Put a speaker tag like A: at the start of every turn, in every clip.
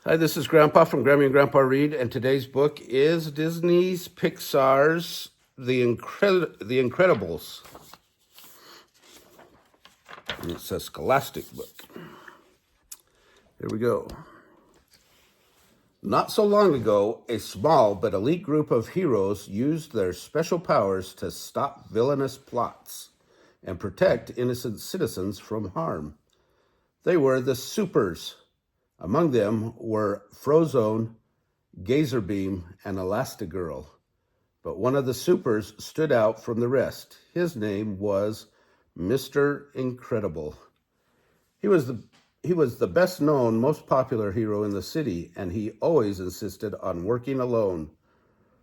A: Hi, this is Grandpa from Grammy and Grandpa Read, and today's book is Disney's Pixar's The Incredibles. And it's a scholastic book. Here we go. Not so long ago, a small but elite group of heroes used their special powers to stop villainous plots and protect innocent citizens from harm. They were the Supers. Among them were Frozone, Gazerbeam, and Elastigirl. But one of the Supers stood out from the rest. His name was Mr. Incredible. He was the best known, most popular hero in the city, and he always insisted on working alone.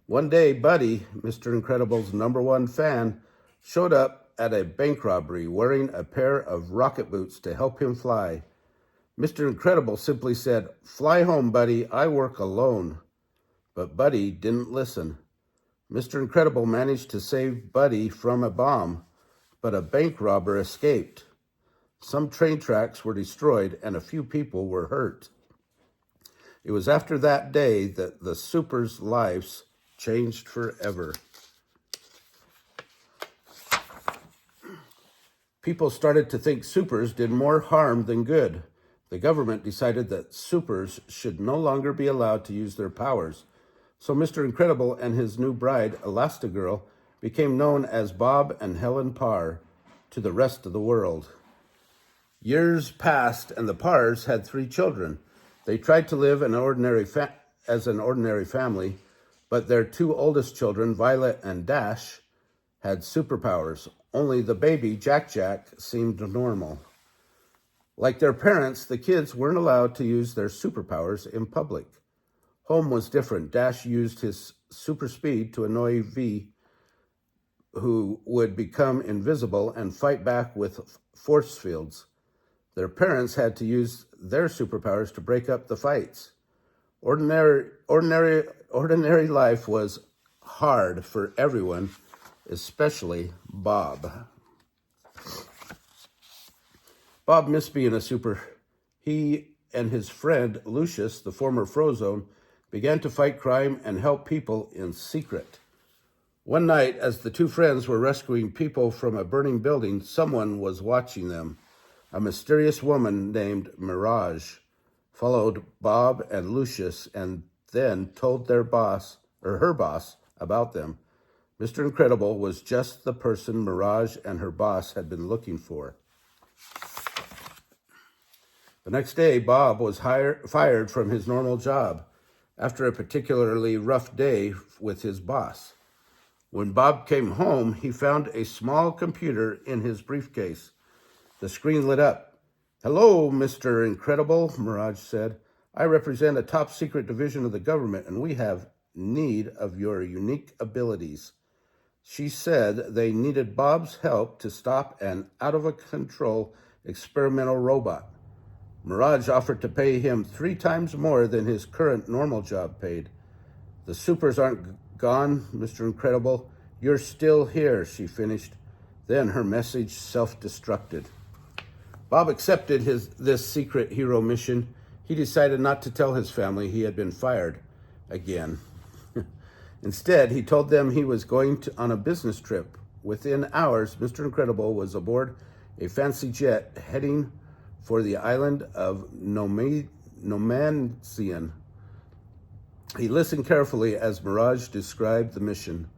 A: One day, Buddy, Mr. Incredible's #1 fan, showed up at a bank robbery wearing a pair of rocket boots to help him fly. Mr. Incredible simply said, "Fly home, Buddy, I work alone." But Buddy didn't listen. Mr. Incredible managed to save Buddy from a bomb, but a bank robber escaped. Some train tracks were destroyed and a few people were hurt. It was after that day that the Supers' lives changed forever. People started to think Supers did more harm than good. The government decided that Supers should no longer be allowed to use their powers. So Mr. Incredible and his new bride, Elastigirl, became known as Bob and Helen Parr to the rest of the world. Years passed and the Parrs had 3 children. They tried to live as an ordinary family, but their 2 oldest children, Violet and Dash, had superpowers. Only the baby, Jack, seemed normal. Like their parents, the kids weren't allowed to use their superpowers in public. Home was different. Dash used his super speed to annoy V, who would become invisible and fight back with force fields. Their parents had to use their superpowers to break up the fights. Ordinary life was hard for everyone, especially Bob. Bob missed being a super. He and his friend Lucius, the former Frozone, began to fight crime and help people in secret. One night, as the 2 friends were rescuing people from a burning building, someone was watching them. A mysterious woman named Mirage followed Bob and Lucius and then told her boss about them. Mr. Incredible was just the person Mirage and her boss had been looking for. The next day, Bob was fired from his normal job after a particularly rough day with his boss. When Bob came home, he found a small computer in his briefcase. The screen lit up. "Hello, Mr. Incredible," Mirage said. "I represent a top secret division of the government, and we have need of your unique abilities." She said they needed Bob's help to stop an out-of-control experimental robot. Mirage offered to pay him 3 times more than his current normal job paid. "The Supers aren't gone, Mr. Incredible. You're still here," she finished. Then her message self-destructed. Bob accepted this secret hero mission. He decided not to tell his family he had been fired again. Instead, he told them he was going on a business trip. Within hours, Mr. Incredible was aboard a fancy jet heading for the island of Nomancian. He listened carefully as Mirage described the mission.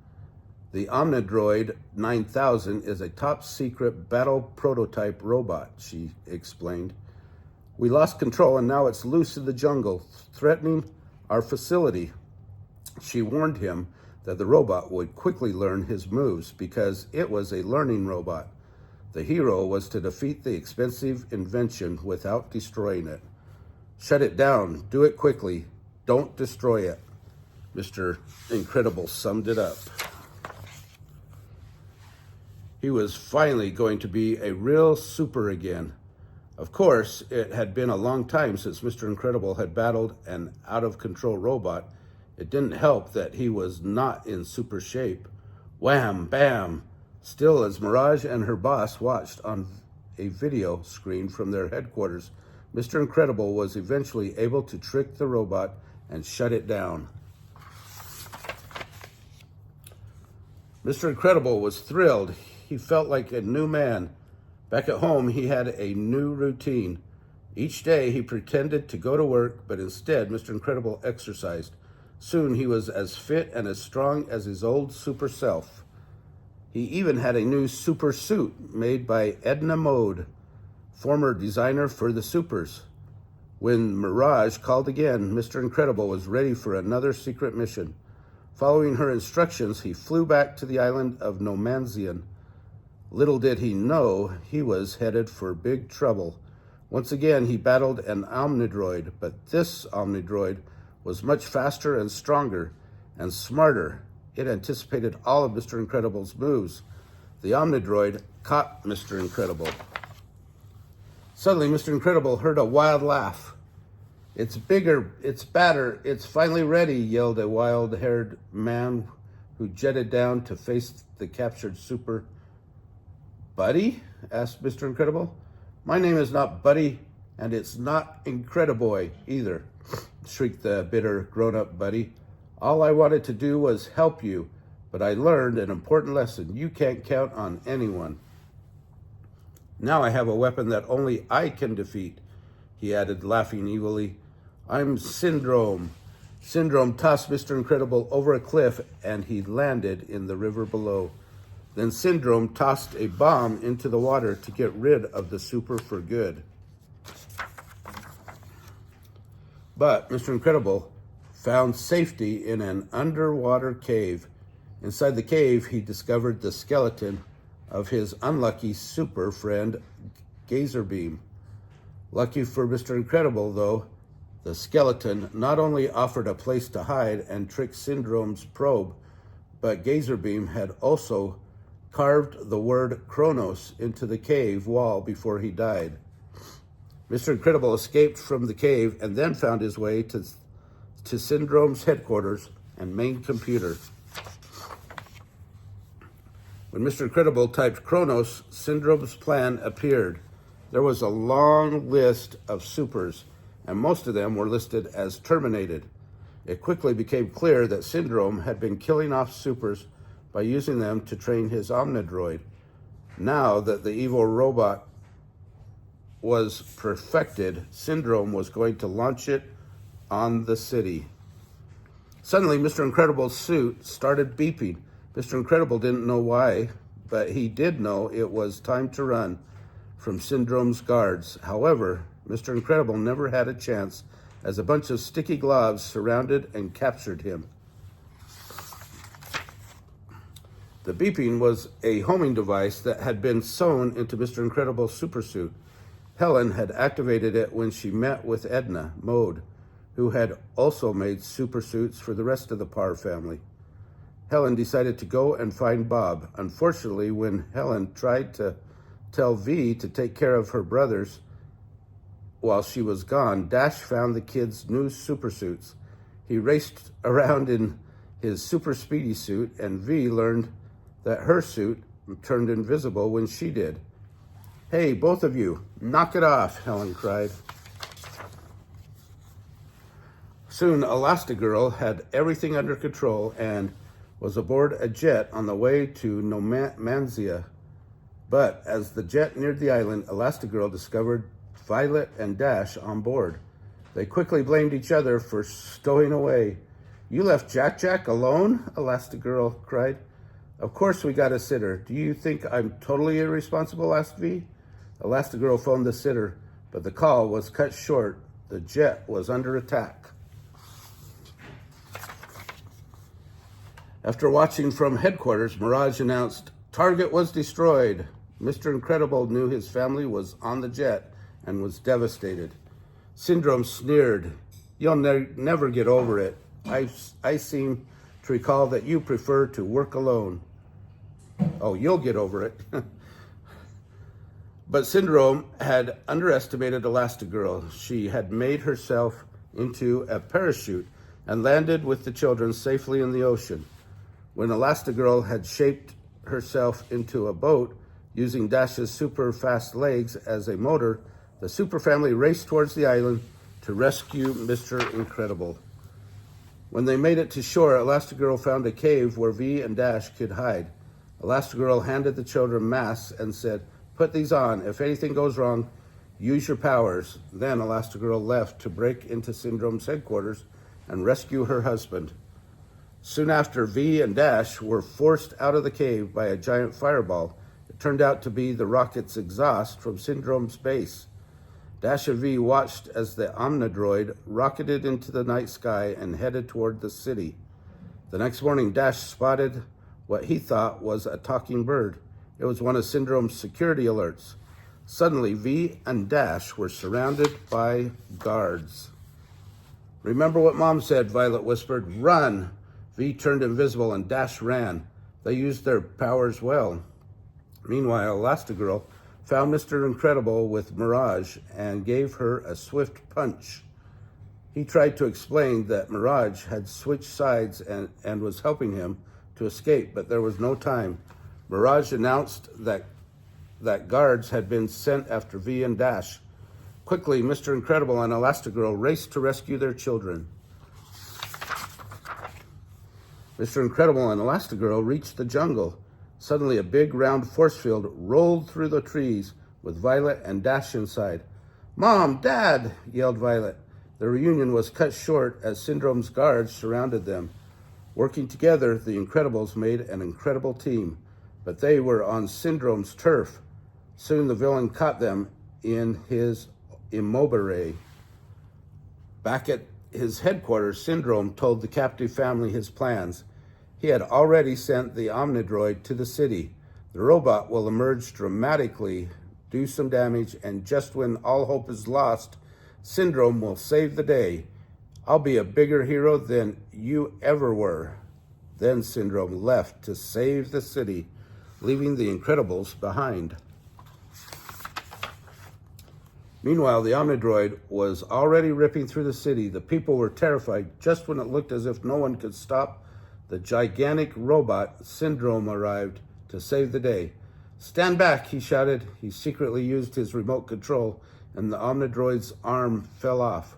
A: "The Omnidroid 9000 is a top-secret battle prototype robot," she explained. "We lost control and now it's loose in the jungle, threatening our facility." She warned him that the robot would quickly learn his moves because it was a learning robot. The hero was to defeat the expensive invention without destroying it. "Shut it down. Do it quickly. Don't destroy it." Mr. Incredible summed it up. He was finally going to be a real super again. Of course, it had been a long time since Mr. Incredible had battled an out-of-control robot. It didn't help that he was not in super shape. Wham, bam! Still, as Mirage and her boss watched on a video screen from their headquarters, Mr. Incredible was eventually able to trick the robot and shut it down. Mr. Incredible was thrilled. He felt like a new man. Back at home, he had a new routine. Each day, he pretended to go to work, but instead, Mr. Incredible exercised. Soon, he was as fit and as strong as his old super self. He even had a new super suit made by Edna Mode, former designer for the Supers. When Mirage called again, Mr. Incredible was ready for another secret mission. Following her instructions, he flew back to the island of Nomanzian. Little did he know he was headed for big trouble. Once again, he battled an Omnidroid, but this Omnidroid was much faster and stronger and smarter. It anticipated all of Mr. Incredible's moves. The Omnidroid caught Mr. Incredible. Suddenly, Mr. Incredible heard a wild laugh. "It's bigger, it's badder, it's finally ready," yelled a wild-haired man who jetted down to face the captured super. "Buddy?" asked Mr. Incredible. "My name is not Buddy, and it's not Incrediboy either," shrieked the bitter, grown-up Buddy. "All I wanted to do was help you, but I learned an important lesson. You can't count on anyone. Now I have a weapon that only I can defeat," he added, laughing evilly. "I'm Syndrome." Syndrome tossed Mr. Incredible over a cliff, and he landed in the river below. Then Syndrome tossed a bomb into the water to get rid of the super for good. But Mr. Incredible found safety in an underwater cave. Inside the cave, he discovered the skeleton of his unlucky super friend, Gazerbeam. Lucky for Mr. Incredible, though, the skeleton not only offered a place to hide and trick Syndrome's probe, but Gazerbeam had also carved the word Kronos into the cave wall before he died. Mr. Incredible escaped from the cave and then found his way to Syndrome's headquarters and main computer. When Mr. Incredible typed Kronos, Syndrome's plan appeared. There was a long list of supers, and most of them were listed as terminated. It quickly became clear that Syndrome had been killing off supers by using them to train his Omnidroid. Now that the evil robot was perfected, Syndrome was going to launch it on the city. Suddenly, Mr. Incredible's suit started beeping. Mr. Incredible didn't know why, but he did know it was time to run from Syndrome's guards. However, Mr. Incredible never had a chance, as a bunch of sticky gloves surrounded and captured him. The beeping was a homing device that had been sewn into Mr. Incredible's supersuit. Helen had activated it when she met with Edna Mode, who had also made supersuits for the rest of the Parr family. Helen decided to go and find Bob. Unfortunately, when Helen tried to tell V to take care of her brothers while she was gone, Dash found the kids' new supersuits. He raced around in his super speedy suit, and V learned that her suit turned invisible when she did. "Hey, both of you, knock it off," Helen cried. Soon, Elastigirl had everything under control and was aboard a jet on the way to Nomanzia. But as the jet neared the island, Elastigirl discovered Violet and Dash on board. They quickly blamed each other for stowing away. "You left Jack alone?" Elastigirl cried. "Of course we got a sitter. Do you think I'm totally irresponsible?" asked V. Elastigirl phoned the sitter, but the call was cut short. The jet was under attack. After watching from headquarters, Mirage announced, "Target was destroyed." Mr. Incredible knew his family was on the jet and was devastated. Syndrome sneered, "You'll never get over it. I seem to recall that you prefer to work alone." "Oh, you'll get over it." But Syndrome had underestimated Elastigirl. She had made herself into a parachute and landed with the children safely in the ocean. When Elastigirl had shaped herself into a boat using Dash's super fast legs as a motor, The super family raced towards the island to rescue Mr. Incredible. When they made it to shore, Elastigirl found a cave where V and Dash could hide. Elastigirl handed the children masks and said, "Put these on. If anything goes wrong, use your powers." Then Elastigirl left to break into Syndrome's headquarters and rescue her husband. Soon after, V and Dash were forced out of the cave by a giant fireball. It turned out to be the rocket's exhaust from Syndrome's base. Dash and V watched as the Omnidroid rocketed into the night sky and headed toward the city. The next morning, Dash spotted what he thought was a talking bird. It was one of Syndrome's security alerts. Suddenly, V and Dash were surrounded by guards. "Remember what Mom said," Violet whispered. "Run!" V turned invisible and Dash ran. They used their powers well. Meanwhile, Elastigirl found Mr. Incredible with Mirage and gave her a swift punch. He tried to explain that Mirage had switched sides and was helping him to escape, but there was no time. Mirage announced that guards had been sent after V and Dash. Quickly, Mr. Incredible and Elastigirl raced to rescue their children. Mr. Incredible and Elastigirl reached the jungle. Suddenly, a big round force field rolled through the trees with Violet and Dash inside. "Mom, Dad!" yelled Violet. The reunion was cut short as Syndrome's guards surrounded them. Working together, the Incredibles made an incredible team, but they were on Syndrome's turf. Soon the villain caught them in his immobile. Back at his headquarters, Syndrome told the captive family his plans. He had already sent the Omnidroid to the city. The robot will emerge dramatically, do some damage, and just when all hope is lost, Syndrome will save the day. "I'll be a bigger hero than you ever were." Then Syndrome left to save the city, leaving the Incredibles behind. Meanwhile, the Omnidroid was already ripping through the city. The people were terrified. Just when it looked as if no one could stop the gigantic robot, Syndrome arrived to save the day. "Stand back," he shouted. He secretly used his remote control, and the Omnidroid's arm fell off.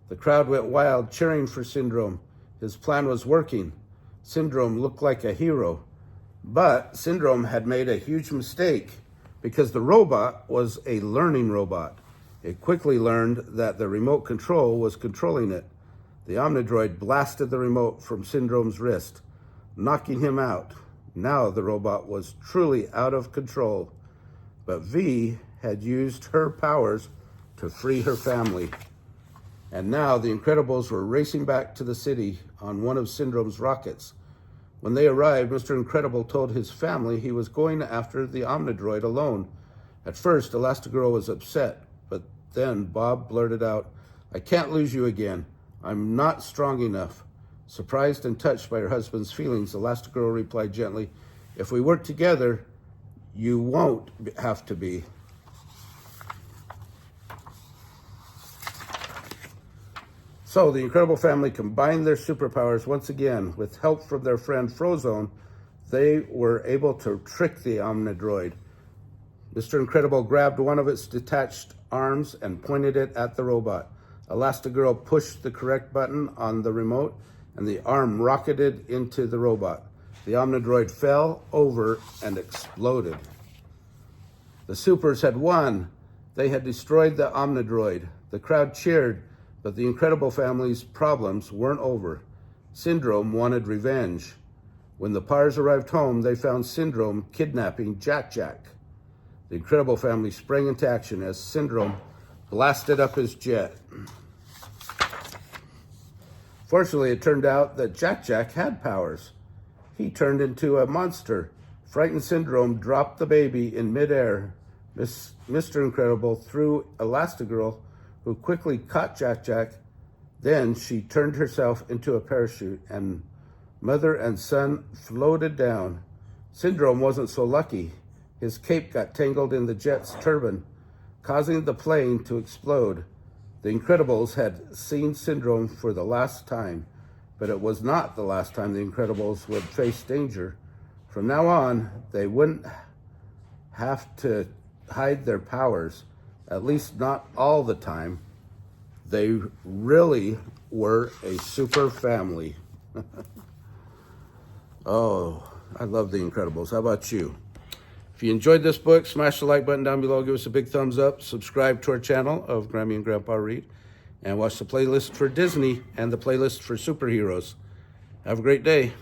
A: The crowd went wild, cheering for Syndrome. His plan was working. Syndrome looked like a hero. But Syndrome had made a huge mistake because the robot was a learning robot. It quickly learned that the remote control was controlling it. The Omnidroid blasted the remote from Syndrome's wrist, knocking him out. Now the robot was truly out of control. But V had used her powers to free her family. And now the Incredibles were racing back to the city on one of Syndrome's rockets. When they arrived, Mr. Incredible told his family he was going after the Omnidroid alone. At first, Elastigirl was upset, but then Bob blurted out, "I can't lose you again. I'm not strong enough." Surprised and touched by her husband's feelings, Elastigirl replied gently, "If we work together, you won't have to be." So the Incredible family combined their superpowers once again. With help from their friend Frozone, they were able to trick the Omnidroid. Mr. Incredible grabbed one of its detached arms and pointed it at the robot. Elastigirl pushed the correct button on the remote, and the arm rocketed into the robot. The Omnidroid fell over and exploded. The supers had won. They had destroyed the Omnidroid. The crowd cheered, but the Incredible family's problems weren't over. Syndrome wanted revenge. When the Pars arrived home, they found Syndrome kidnapping Jack-Jack. The Incredible family sprang into action as Syndrome blasted up his jet. Fortunately, it turned out that Jack-Jack had powers. He turned into a monster. Frightened Syndrome dropped the baby in midair. Mr. Incredible threw Elastigirl, who quickly caught Jack-Jack. Then she turned herself into a parachute, and mother and son floated down. Syndrome wasn't so lucky. His cape got tangled in the jet's turbine, causing the plane to explode. The Incredibles had seen Syndrome for the last time, but it was not the last time the Incredibles would face danger. From now on, they wouldn't have to hide their powers. At least not all the time. They really were a super family. Oh, I love The Incredibles. How about you? If you enjoyed this book, smash the like button down below. Give us a big thumbs up. Subscribe to our channel of Grammy and Grandpa Read. And watch the playlist for Disney and the playlist for superheroes. Have a great day.